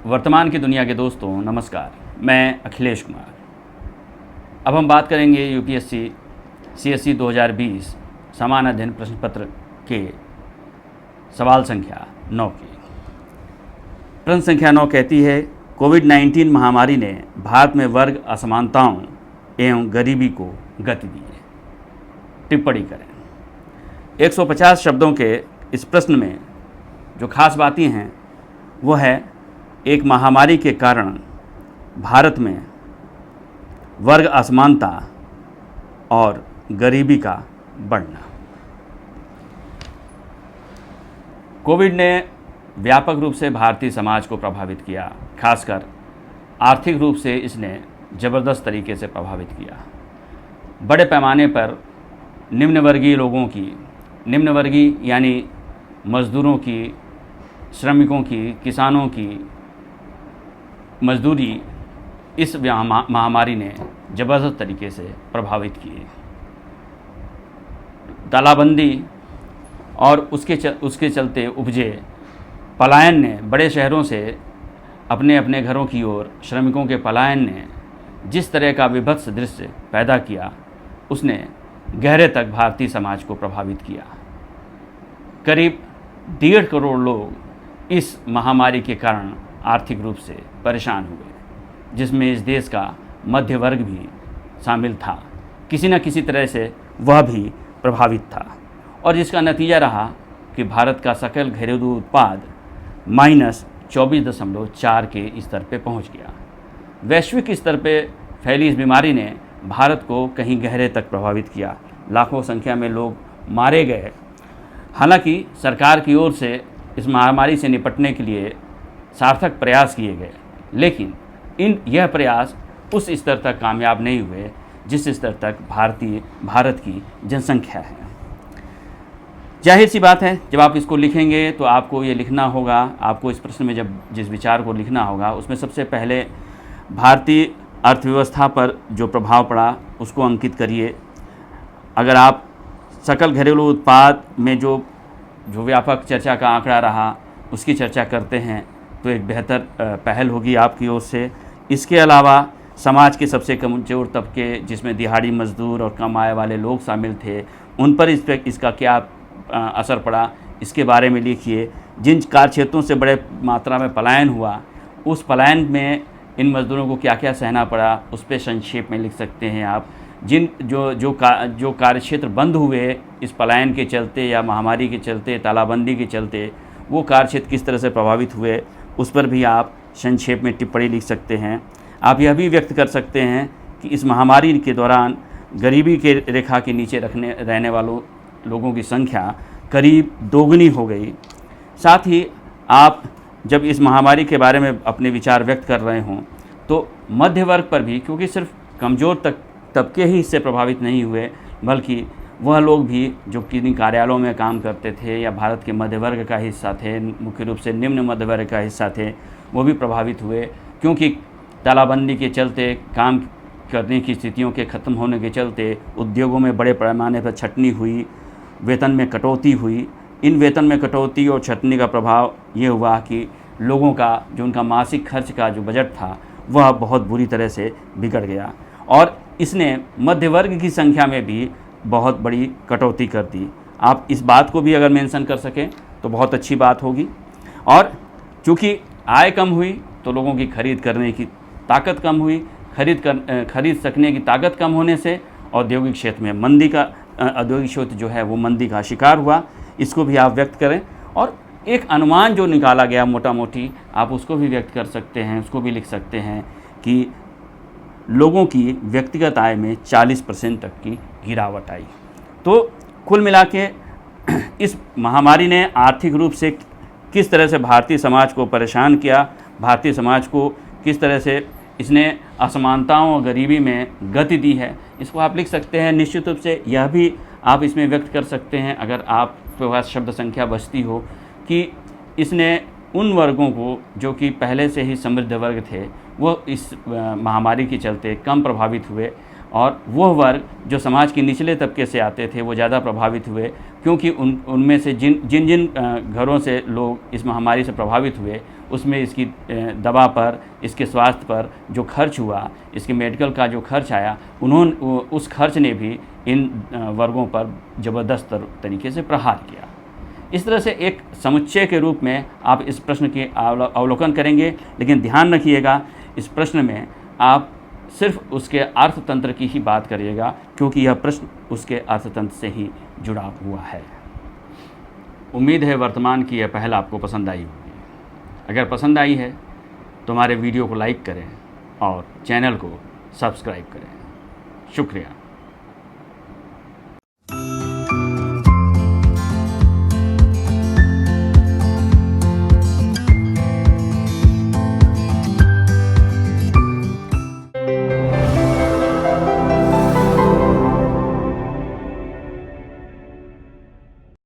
वर्तमान की दुनिया के दोस्तों नमस्कार, मैं अखिलेश कुमार। अब हम बात करेंगे यूपीएससी सीएसई 2020 सामान्य अध्ययन प्रश्न पत्र के सवाल संख्या 9 की। प्रश्न संख्या 9 कहती है, कोविड-19 महामारी ने भारत में वर्ग असमानताओं एवं गरीबी को गति दी है। टिप्पणी करें। 150 शब्दों के इस प्रश्न में जो खास बातें हैं वो है एक महामारी के कारण भारत में वर्ग असमानता और गरीबी का बढ़ना। कोविड ने व्यापक रूप से भारतीय समाज को प्रभावित किया, खासकर आर्थिक रूप से इसने ज़बरदस्त तरीके से प्रभावित किया। बड़े पैमाने पर निम्न वर्गीय यानी मज़दूरों की, श्रमिकों की, किसानों की मजदूरी इस महामारी ने ज़बरदस्त तरीके से प्रभावित किए। तालाबंदी और उसके चलते उपजे पलायन ने बड़े शहरों से अपने अपने घरों की ओर श्रमिकों के पलायन ने जिस तरह का विभत्स दृश्य पैदा किया, उसने गहरे तक भारतीय समाज को प्रभावित किया। करीब 1.5 करोड़ लोग इस महामारी के कारण आर्थिक रूप से परेशान हुए, जिसमें इस देश का मध्य वर्ग भी शामिल था। किसी न किसी तरह से वह भी प्रभावित था और जिसका नतीजा रहा कि भारत का सकल घरेलू उत्पाद -24.4 के स्तर पर पहुंच गया। वैश्विक स्तर पर फैली इस बीमारी ने भारत को कहीं गहरे तक प्रभावित किया। लाखों संख्या में लोग मारे गए। हालांकि सरकार की ओर से इस महामारी से निपटने के लिए सार्थक प्रयास किए गए, लेकिन यह प्रयास उस स्तर तक कामयाब नहीं हुए जिस स्तर तक भारत की जनसंख्या है। जाहिर सी बात है, जब आप इसको लिखेंगे तो आपको ये लिखना होगा, आपको इस प्रश्न में जब जिस विचार को लिखना होगा उसमें सबसे पहले भारतीय अर्थव्यवस्था पर जो प्रभाव पड़ा उसको अंकित करिए। अगर आप सकल घरेलू उत्पाद में जो व्यापक चर्चा का आंकड़ा रहा उसकी चर्चा करते हैं तो एक बेहतर पहल होगी आपकी ओर से। इसके अलावा समाज के सबसे कमज़ोर तबके, जिसमें दिहाड़ी मजदूर और कम आय वाले लोग शामिल थे, उन पर इसका क्या असर पड़ा, इसके बारे में लिखिए। जिन कार्य क्षेत्रों से बड़े मात्रा में पलायन हुआ, उस पलायन में इन मजदूरों को क्या क्या सहना पड़ा, उस पर संक्षेप में लिख सकते हैं आप। जो कार्य क्षेत्र बंद हुए इस पलायन के चलते या महामारी के चलते, तालाबंदी के चलते, वो कार्य क्षेत्र किस तरह से प्रभावित हुए, उस पर भी आप संक्षेप में टिप्पणी लिख सकते हैं। आप यह भी व्यक्त कर सकते हैं कि इस महामारी के दौरान गरीबी के रेखा के नीचे रहने वालों लोगों की संख्या करीब दोगुनी हो गई। साथ ही आप जब इस महामारी के बारे में अपने विचार व्यक्त कर रहे हों तो मध्य वर्ग पर भी, क्योंकि सिर्फ कमज़ोर तबके ही इससे प्रभावित नहीं हुए, बल्कि वह लोग भी जो किन्हीं कार्यालयों में काम करते थे या भारत के मध्य वर्ग का हिस्सा थे, मुख्य रूप से निम्न मध्य वर्ग का हिस्सा थे, वो भी प्रभावित हुए। क्योंकि तालाबंदी के चलते, काम करने की स्थितियों के ख़त्म होने के चलते उद्योगों में बड़े पैमाने पर छटनी हुई, वेतन में कटौती हुई। इन वेतन में कटौती और छटनी का प्रभाव ये हुआ कि लोगों का जो उनका मासिक खर्च का जो बजट था वह बहुत बुरी तरह से बिगड़ गया और इसने मध्य वर्ग की संख्या में भी बहुत बड़ी कटौती कर दी। आप इस बात को भी अगर मेंशन कर सकें तो बहुत अच्छी बात होगी। और चूँकि आय कम हुई तो लोगों की खरीद करने की ताकत कम हुई। खरीद सकने की ताकत कम होने से औद्योगिक क्षेत्र में औद्योगिक क्षेत्र जो है वो मंदी का शिकार हुआ। इसको भी आप व्यक्त करें और एक अनुमान जो निकाला गया मोटा मोटी, आप उसको भी व्यक्त कर सकते हैं, उसको भी लिख सकते हैं कि लोगों की व्यक्तिगत आय में 40% तक की गिरावट आई। तो कुल मिला के इस महामारी ने आर्थिक रूप से किस तरह से भारतीय समाज को परेशान किया, भारतीय समाज को किस तरह से इसने असमानताओं और गरीबी में गति दी है, इसको आप लिख सकते हैं। निश्चित रूप से यह भी आप इसमें व्यक्त कर सकते हैं, अगर आपके पास शब्द संख्या बचती हो, कि इसने उन वर्गों को जो कि पहले से ही समृद्ध वर्ग थे वो इस महामारी के चलते कम प्रभावित हुए और वह वर्ग जो समाज के निचले तबके से आते थे वो ज़्यादा प्रभावित हुए, क्योंकि उनमें से जिन जिन घरों से लोग इस महामारी से प्रभावित हुए उसमें इसकी दवा पर, इसके स्वास्थ्य पर जो खर्च हुआ, इसके मेडिकल का जो खर्च आया, उस खर्च ने भी इन वर्गों पर ज़बरदस्त तरीके से प्रहार किया। इस तरह से एक समुच्चय के रूप में आप इस प्रश्न के अवलोकन करेंगे, लेकिन ध्यान रखिएगा इस प्रश्न में आप सिर्फ उसके अर्थतंत्र की ही बात करिएगा, क्योंकि यह प्रश्न उसके अर्थतंत्र से ही जुड़ा हुआ है। उम्मीद है वर्तमान की यह पहल आपको पसंद आई होगी। अगर पसंद आई है तो हमारे वीडियो को लाइक करें और चैनल को सब्सक्राइब करें। शुक्रिया।